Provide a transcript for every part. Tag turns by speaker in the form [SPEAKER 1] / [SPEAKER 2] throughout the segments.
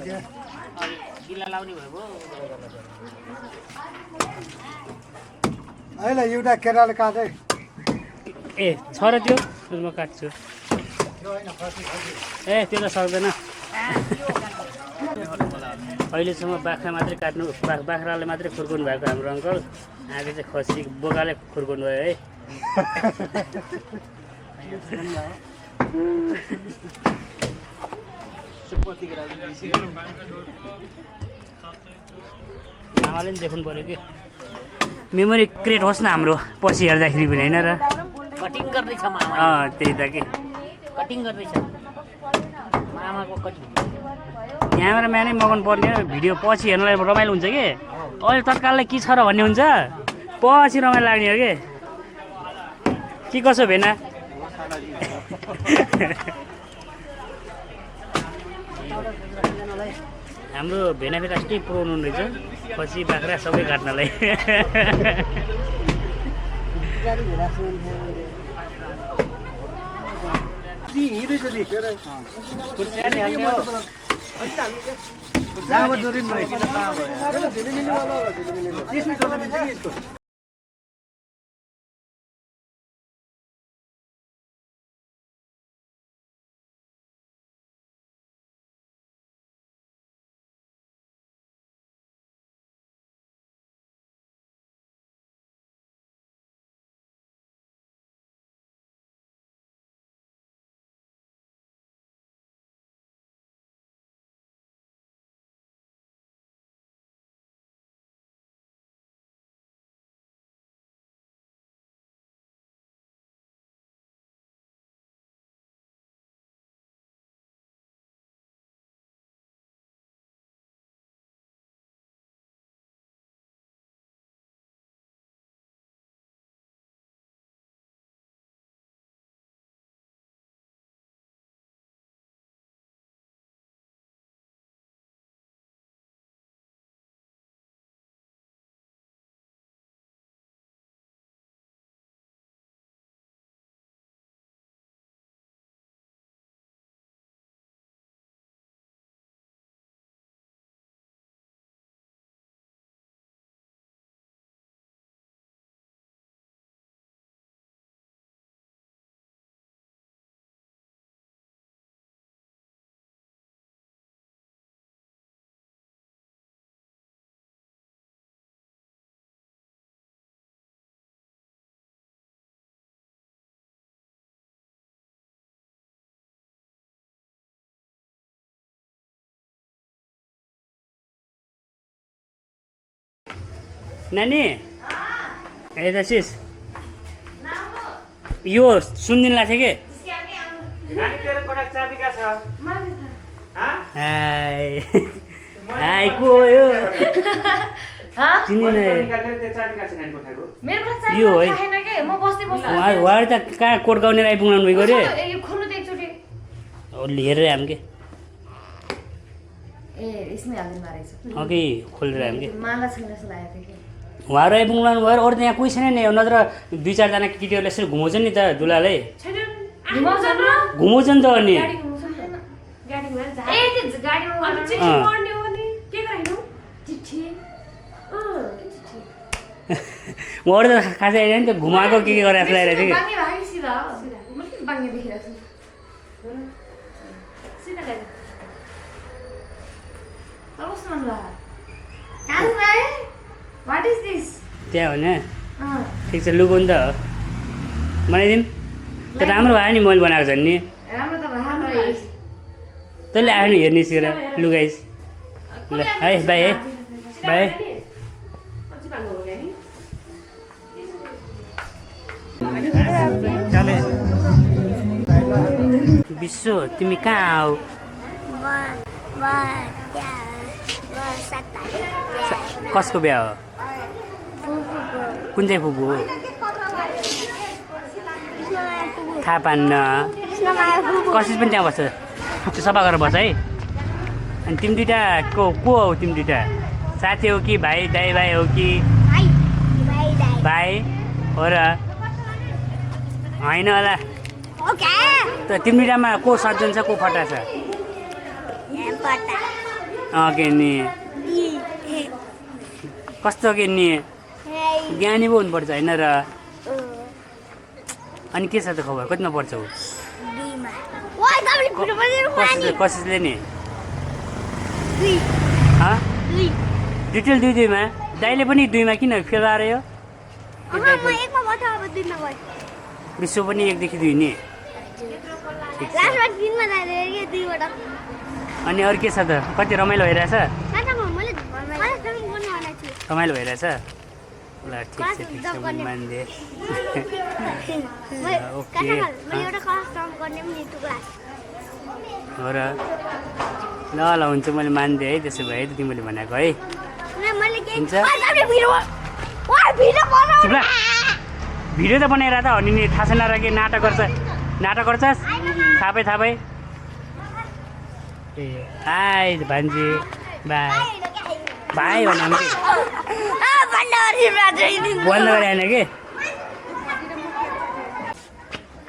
[SPEAKER 1] गिला लाउने भयो
[SPEAKER 2] होइन एउटा केराले काटे
[SPEAKER 3] ए छ र त्यो म काट्छु ए त्यो त सक्दैन अहिलेसम्म बाख्रा मात्रै काट्नु बाख्राले मात्रै खुर्काउनु भएको हाम्रो अङ्कल आज चाहिँ खसी बोकाले खुर्काउनु भयो है आमाले पनि देख्नु पऱ्यो कि मेमोरी क्रिएट होस् न हाम्रो पछि हेर्दाखेरि पनि होइन र
[SPEAKER 1] कटिङ गर्दैछ मामा
[SPEAKER 3] त्यही त कि
[SPEAKER 1] कटिङ गर्दैछ मामाको कटिङ
[SPEAKER 3] यहाँबाट म्यानै मगाउनु पर्ने भिडियो पछि हेर्नलाई रमाइलो हुन्छ कि अहिले तत्काललाई के छ र भन्ने हुन्छ पछि रमाइलो लाग्ने हो के कसो भेना हाम्रो भेना फेरि अस्ति पुऱ्याउनु रहेछ पछि बाख्रा सबै काट्नलाई नानी यता सिस यो सुनिदिनु लाग्थ्यो कि को यो यो है उहाँहरू त कहाँ कोट गाउने आइपुग्नु भएको अरे लिएर आऊँ कि अघि खोलेर आऊँ कि उहाँहरू आइपुग्नु भयो अरू त यहाँ कोही छैन नि नत्र 2-4जना केटीहरूले यसरी घुमाउँछ नि त दुलालाई घुमाउँछ नि त अनि उहाँहरू त खासै आइरह्यो नि त घुमाएको के गरेर लगाइरहेको थियो
[SPEAKER 4] What is this?
[SPEAKER 3] त्यहाँ हो नि ठिक छ लुगा नि त हो बनाइदिउँ त राम्रो भयो नि मैले बनाएको झन् नि तैँले आयो नि हेर्ने सिकेर लुगाइस ल है बाई है बाई विश्व तिमी कहाँ आऊ कसको बिहा हो कुन चाहिँ फुपू हो थाहा पान्न कसिस पनि त्यहाँ बस्छ त्यो सफा गरेर बस्छ है अनि तिमी दुइटा को हौ तिमी दुइटा साथी हो कि भाइ दाइ भाइ हो कि भाइ हो र होइन होला त तिमी दुइटामा को सज्जन छ को फटा छ के नि कस्तो के नि ज्ञानी पो हुनुपर्छ होइन र अनि के छ त खबर कतिमा पढ्छौ कसैले नि डिटेल 2-2मा दाइले पनि 2मा किन फेल आयो विश्व पनि 1 देखि 2 नि अनि अरू के छ त कति रमाइलो भइरहेछ रमाइलो भइरहेछ ल ठिक छ मान्दे ओके हो र ल हुन्छ मैले मान्दे है त्यसो भए तिमीले भनेको है हुन्छ भिडियो त बनाएर त अनि नि थाहा छैन र के नाटक गर्छस् थापै ए हाई भान्जी बाई भाइ भन्नु बन्द गरे होइन कि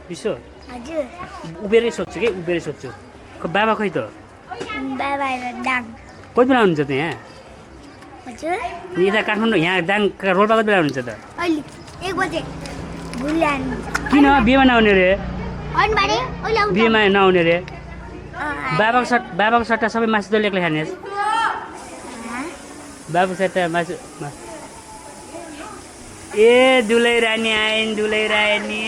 [SPEAKER 3] विश्व उभिएरै सोध्छु कि उभिएरै सोध्छु बाबा खै त कति बेला हुनुहुन्छ त यहाँ यता काठमाडौँ यहाँ दाङ रोल्पा कति बेला हुनुहुन्छ त किन बिहेमा नआउने रे बिहेमा नआउने रे बाबाको सट्टा सबै मासु तैँले एक्लै खाने बाबाको सट्टा मासु ए दुलै रानी आइन् दुलै रानी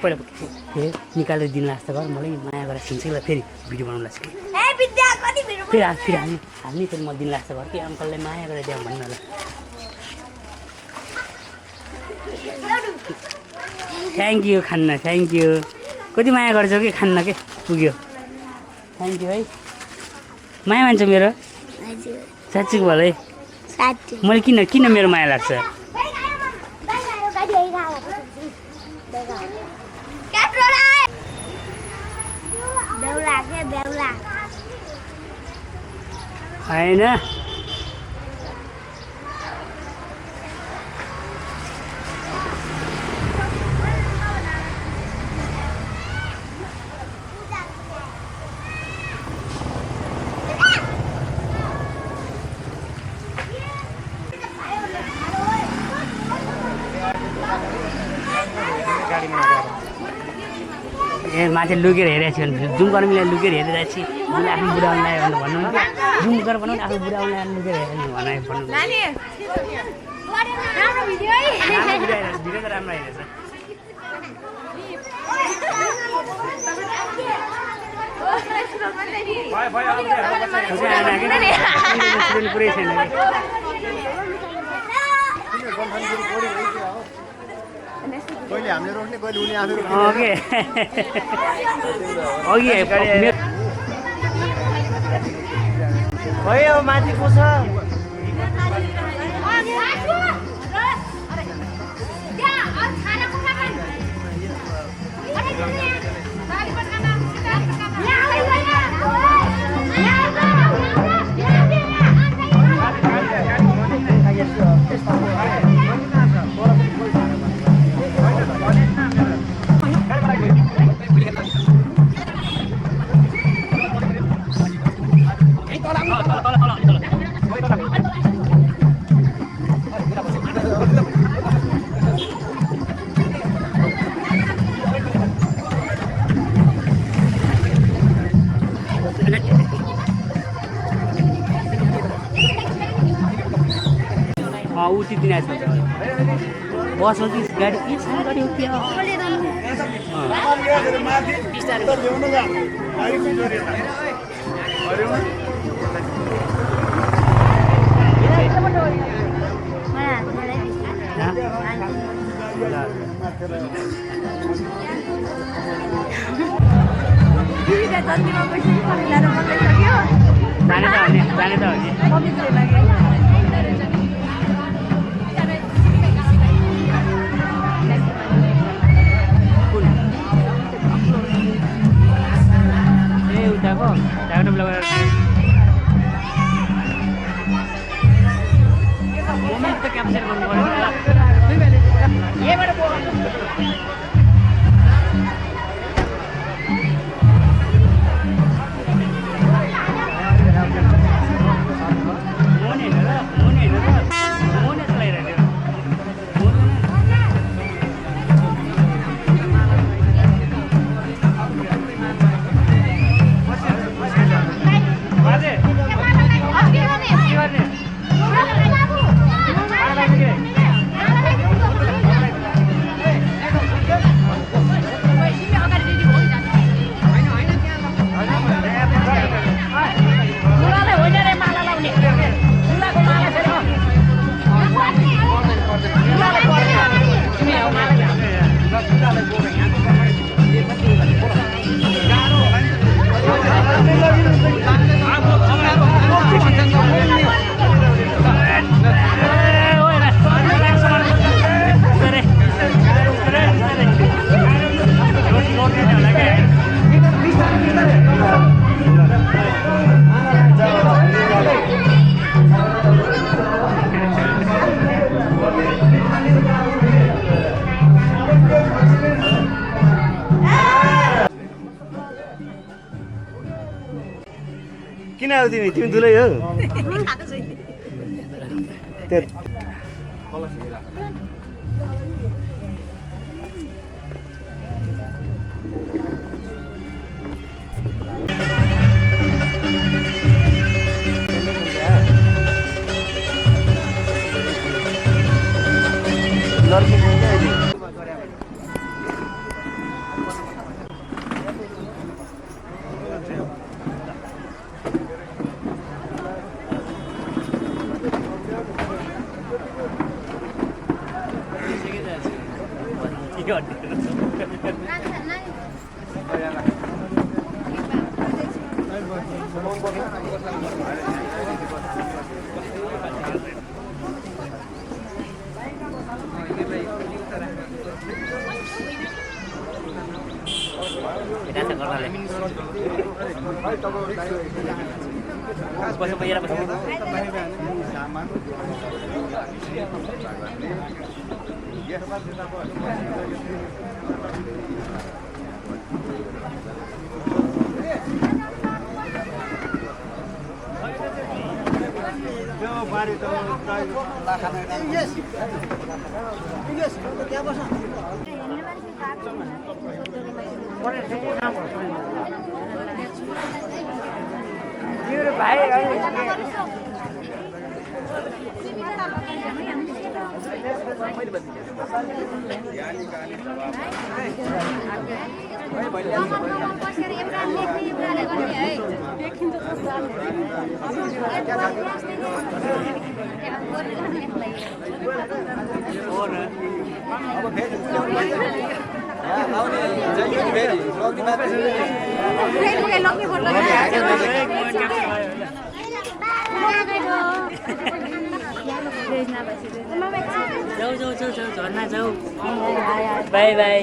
[SPEAKER 3] पहिला निकालेर दिन लाग्छ घर मलाई माया गरेर सुन्छ फेरि भिडियो बनाउनु लाग्छ फेरि हाल्ने फेरि म दिन लाग्छ घर कि अङ्कललाई माया गरेर दिउँ भन्नु होला थ्याङ्क यू खान्न थ्याङ्क यू कति माया गर्छौ कि खान्न के पुग्यो थ्याङ्क यू है माया मान्छ मेरो साँच्चीको भल है मैले किन मेरो माया लाग्छ होइन ए माथि लुकेर हेरेको छु भने जुम गरेर मिलाएर लुकेर हेरिरहेको छु आफ्नो बुढाउनलाई भन्नु जुम गरेर बनाउनु आफ्नो बुढाउनलाई लुकेर हेर्नु भन्नु भिडियो त राम्रो हेरेछ पुरै छैन
[SPEAKER 2] कहिले हामीले रोक्ने कहिले उनी आफै रोक्ने भयो माथि को छ
[SPEAKER 3] उति दिन आएछ बस हो कि गाडी के छ गाडी हो क्या जाने त हो नि ए उताको डाक्टर लगाएर मोमेन्ट त क्याप्चर गर्नु
[SPEAKER 2] किन आऊ तिमी तिमी दुलै हो जाऊ झर्ना जाऊ बाई बाई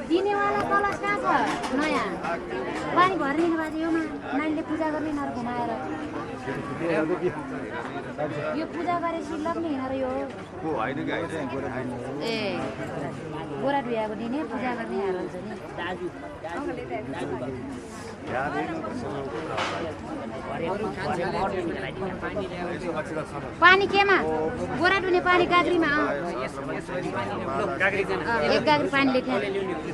[SPEAKER 4] दिनेवाला कलश कहाँ छ नयाँ पानी भर्ने बाजे योमा नानीले पूजा गर्ने यिनीहरू घुमाएर यो पूजा गरेपछि लग्ने यिनीहरू यो ए गोरा धुयाको दिने पूजा गर्ने हाल्छ नि दाजु पानी केमा गोरा धुने पानी गाग्रीमा एक गाग्री पानीले त्यहाँ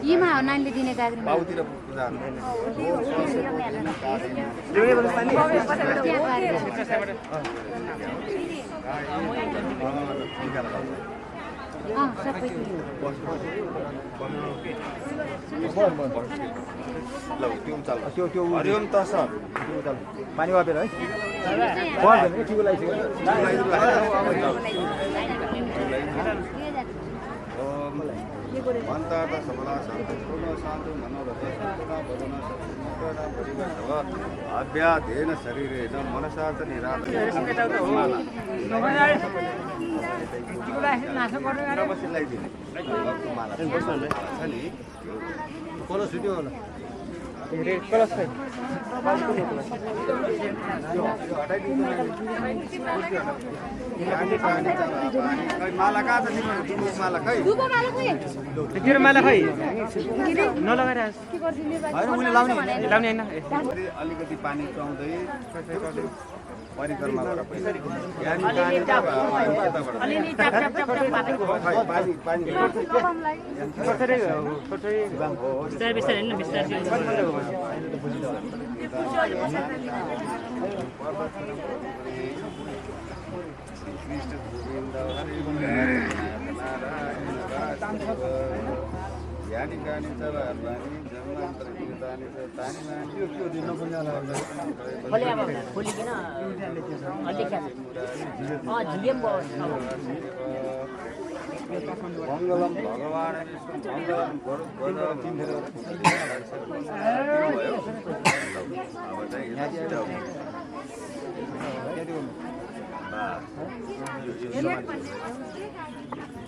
[SPEAKER 4] यीमा हो नानीले दिने गाग्रीमा सबै
[SPEAKER 2] त्यो हरिओम त सर पानी वापेर है पर्दैन कि टिको लगाइसक्यो अन्तर सबला शान्तिपूर्ण शान्त मनोरथ अभ्याधेन शरीरेण मनसा च माला कहाँ छ माला खै
[SPEAKER 3] तेरो माला खै नलगाएर
[SPEAKER 2] होइन उनीले लाउने
[SPEAKER 3] लाउने होइन
[SPEAKER 2] अलिकति पानी चुहाउँदै परिक्रमा
[SPEAKER 3] बिस्तारै बिस्तारै होइन बिस्तारै
[SPEAKER 1] खोलिकन झिलिम
[SPEAKER 2] मङ्गलम भगवान्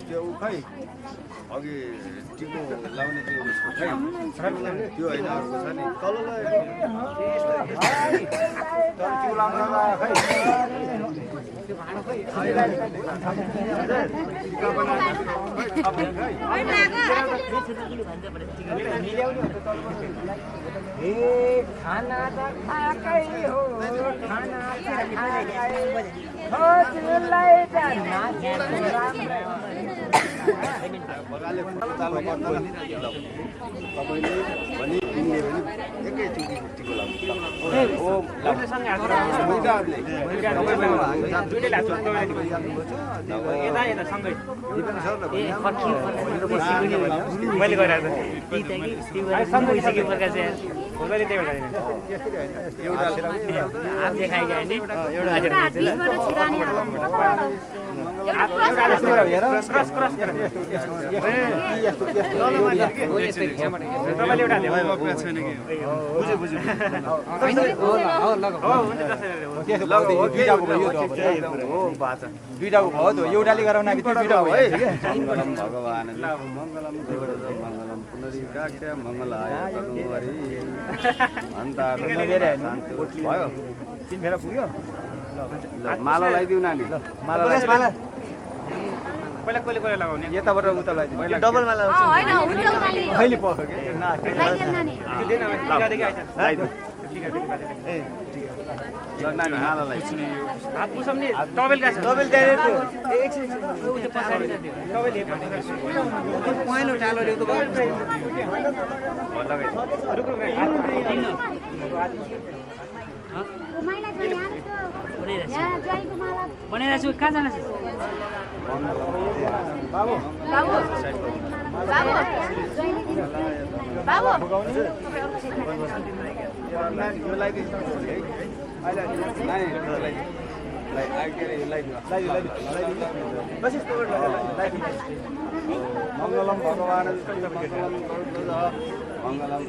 [SPEAKER 2] त्यो खै अघि टिको लाउने त्यो खै त्यो होइन अर्को छ नि टिको लाउन खै
[SPEAKER 5] खाना त खाएकै हो खाना त खाएकै हजुरलाई त
[SPEAKER 3] मैले गरेर
[SPEAKER 2] दुईटाको भयो त एउटाले गराउन दुईटा भयो है मङ्गलम भगवान् मङ्गलम मङ्गलम पुनरीकाक्ष्य मङ्गलाय भयो तिन फेर पुग्यो माला लगाइदिउ नानी माला
[SPEAKER 3] पहिला कहिले कहिले लगाउने
[SPEAKER 2] यताबाट उता लगाइदिउ डबल माला अहिले पर्छ ल नानी माला लगाइदिउ
[SPEAKER 3] हात पुसम्ने टवेल का छ
[SPEAKER 2] डबल पहेँलो टालो ल्याउँदा
[SPEAKER 3] बनाइरहेको छु कहाँ जानु
[SPEAKER 2] बाबु मङ्गलम भगवान् मङ्गलम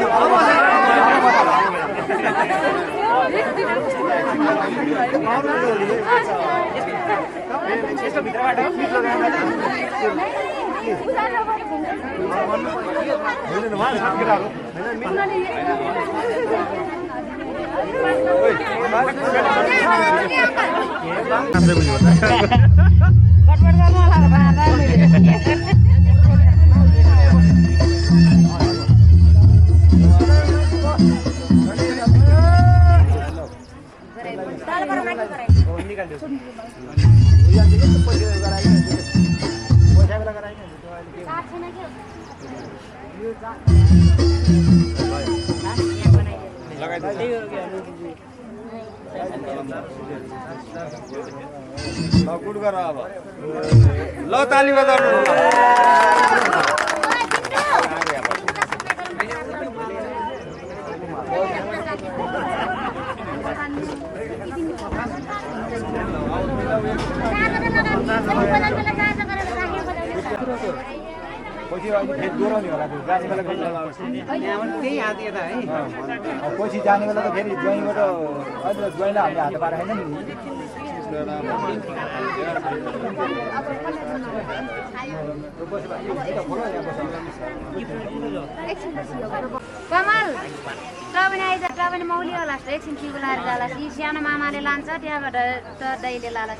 [SPEAKER 2] अब
[SPEAKER 5] यसको भित्रबाट पिछलो गाउँमा
[SPEAKER 2] गुड गर अब ल ताली बजाउनु पछि फेरि दोहोऱ्याउने होला त्यो जाने बेला त्यही हात यता है पछि जाने बेला त फेरि ज्वाइँबाट अहिले ज्वाइँलाई हामीले हात पारेको छैन नि
[SPEAKER 4] कमल तपाईँ आइज तपाईँ मौली होला जस्तो एकछिन चिको लाएर जाला यी सानो मामाले लान्छ त्यहाँबाट त दाइले लाला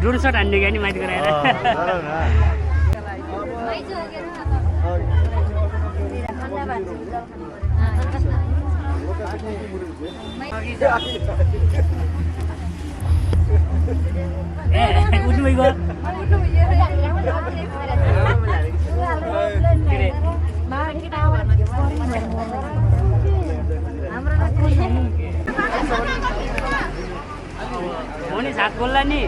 [SPEAKER 3] ड्रोन सट हान्ने क्या नि माथि गराएर उठ्नु गयो हो नि साथ बोल्ला नि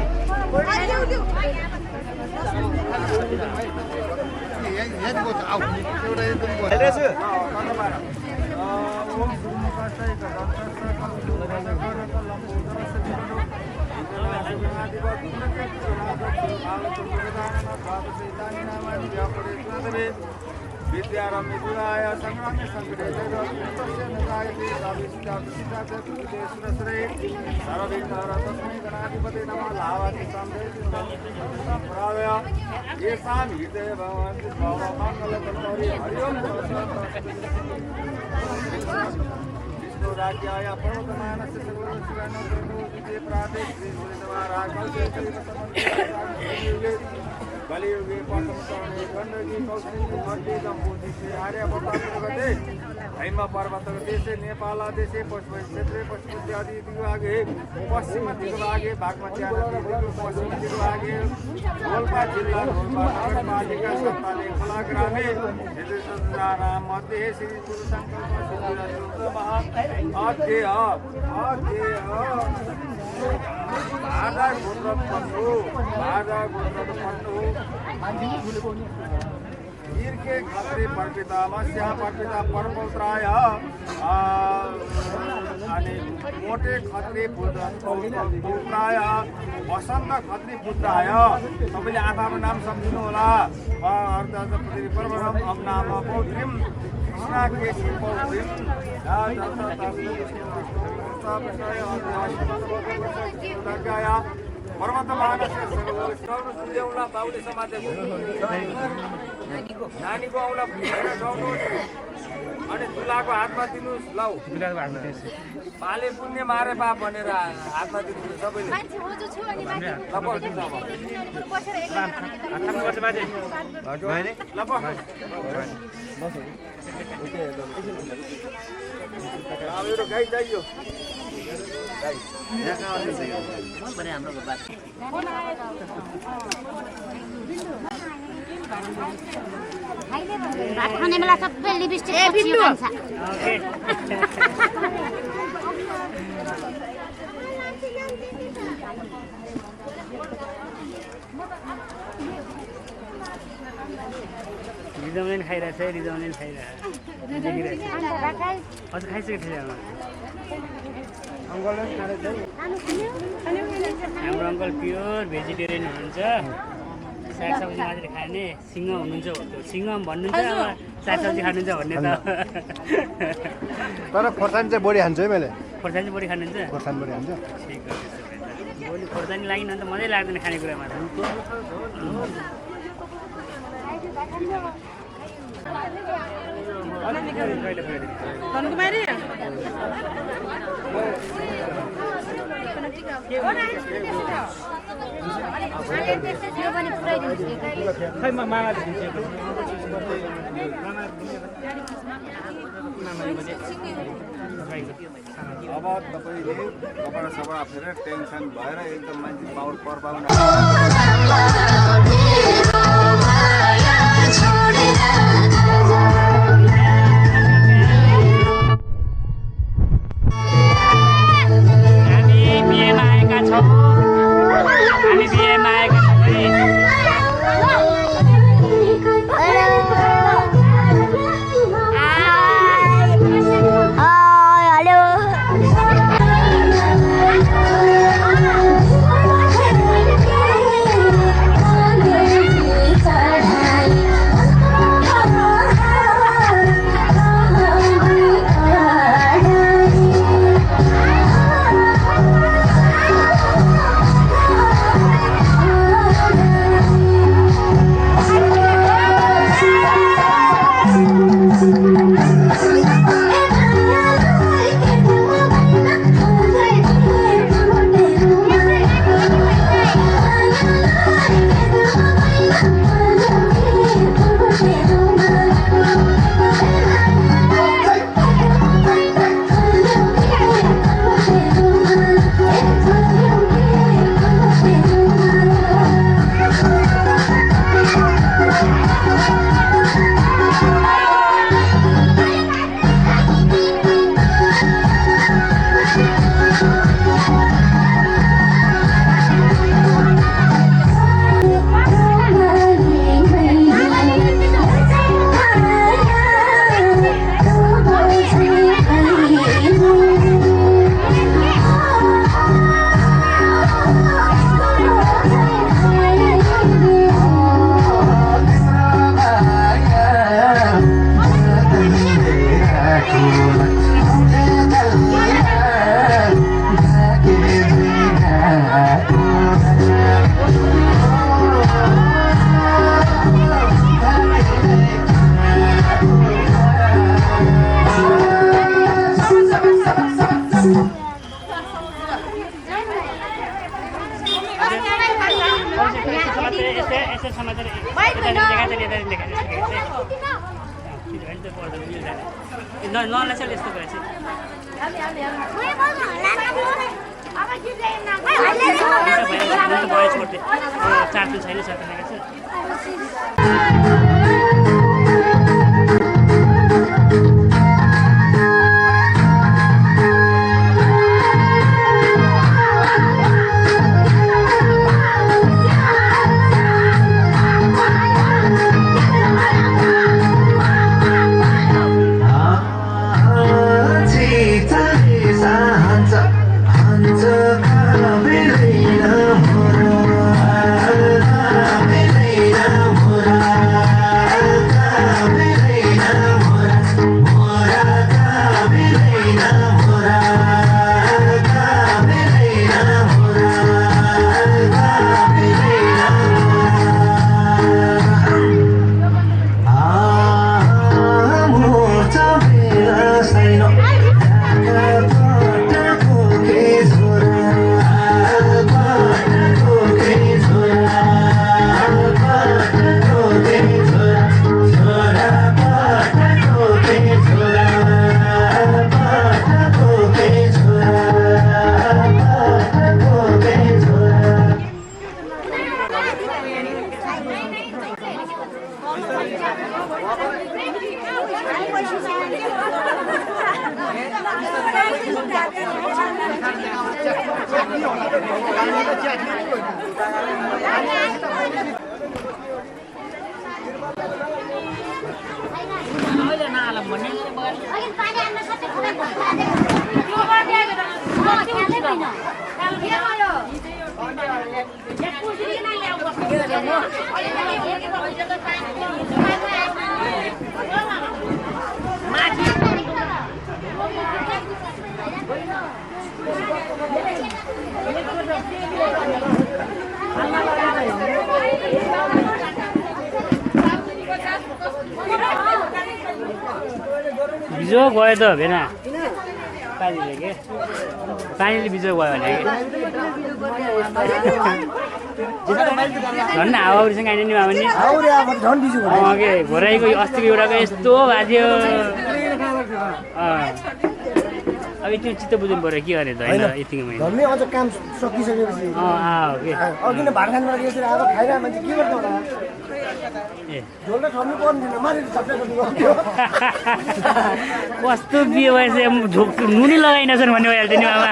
[SPEAKER 2] विद्यारम्य विवाह संग्राम्य संकटे तस्मै गणाधिपते नमः लावाति येषां हृदय भगवन्ति सर्वमङ्गलकर्तरि हरि ओं विष्णुराज्याय पर्वतमानस्य सर्वशिवानोदे प्राते श्री कलियुगे पटमसर्णे गण्डकी कौशली मध्ये जम्बूदेशे आर्यभट्टगते हैम पर्वतदेशे नेपाल देशे पश्चिम क्षेत्रे पश्चिम आदि दिगभागे पश्चिम दिगभागे बागमती नदी पश्चिम दिगभागे रोल्पा जिल्ला रोल्पा नगरपालिका सत्ताले खोला ग्रामे राम मध्ये श्री गुरु संकल्प अध्यय भाजा गोत्र पन्नु वीरके खत्री पर्पिता मस्या पर्पिता परपौत्राय अनि मोटे खत्री पुत्राय वसन्त खत्री पुत्राय सबैले आफाको नाम सम्झिनु होला पर्वतम अब नाम पौत्रीम कृष्णा केशी पौत्रीम पर्वतमानस्य सर्वदेउला बाउले समातेको नानीको औँला गाउनुहोस् अनि तुलाको हातमा दिनुहोस् लौ पाले पुण्य मारे बाप भनेर हातमा दिनुहोस् सबैले एउटा गाई चाहियो
[SPEAKER 4] भात खाने बेला सबै लिपस्टिक खान्छ
[SPEAKER 3] रिजौलेन खाइरहेछ है रिजौलेन खाइरहेछ हजुर खाइसकेको थिएँ हाम्रो अङ्कल प्योर भेजिटेरियन हुनुहुन्छ सागसब्जी मात्रै खाने सिंह हुनुहुन्छ सिंह भन्नुहुन्छ अब सागसब्जी खानुहुन्छ भन्ने त
[SPEAKER 6] तर खोर्सानी चाहिँ बढी खान्छु है मैले
[SPEAKER 3] खोर्सानी बढी खानुहुन्छ
[SPEAKER 6] खोर्सानी बढी खान्छ
[SPEAKER 3] ठिक हो भोलि खोर्सानी लागि त मजै लाग्दैन खानेकुरामा
[SPEAKER 2] खै म माला
[SPEAKER 7] अब तपाईँले कपडा सपडा फेरेर टेन्सन भएर एकदम मान्छे पावर पर्बाउन
[SPEAKER 3] हामी बिहेमा आएका छौँ हामी बिहेमा आएका छौँ नलासेल यस्तो भएछ चार्ज छैन सक्ने
[SPEAKER 4] अहिले नआलम भन्ने होइन के भयो
[SPEAKER 3] बिजो गयो त भेन पानीले के पानीले बिजो गयो भने झन् हावाहरूसँग आइन नि मामा नि के घोराइको अस्तिको एउटाको यस्तो भाज्यो अब त्यो चित्त बुझ्नु पऱ्यो के गर्ने त होइन यतिको महिना
[SPEAKER 6] धर्मी अझ काम सकिसकेपछि
[SPEAKER 3] के
[SPEAKER 6] अघि नै भात खानबाट यसरी अब खाइरहेको मान्छे के गर्नु होला
[SPEAKER 3] ए
[SPEAKER 6] झोल त ठम्नु पर्दैन मारेर सबै गर्नु
[SPEAKER 3] कस्तो बिहे भएछ नुनै लगाइनछन् भन्ने भइहाल्थ्यो नि मामा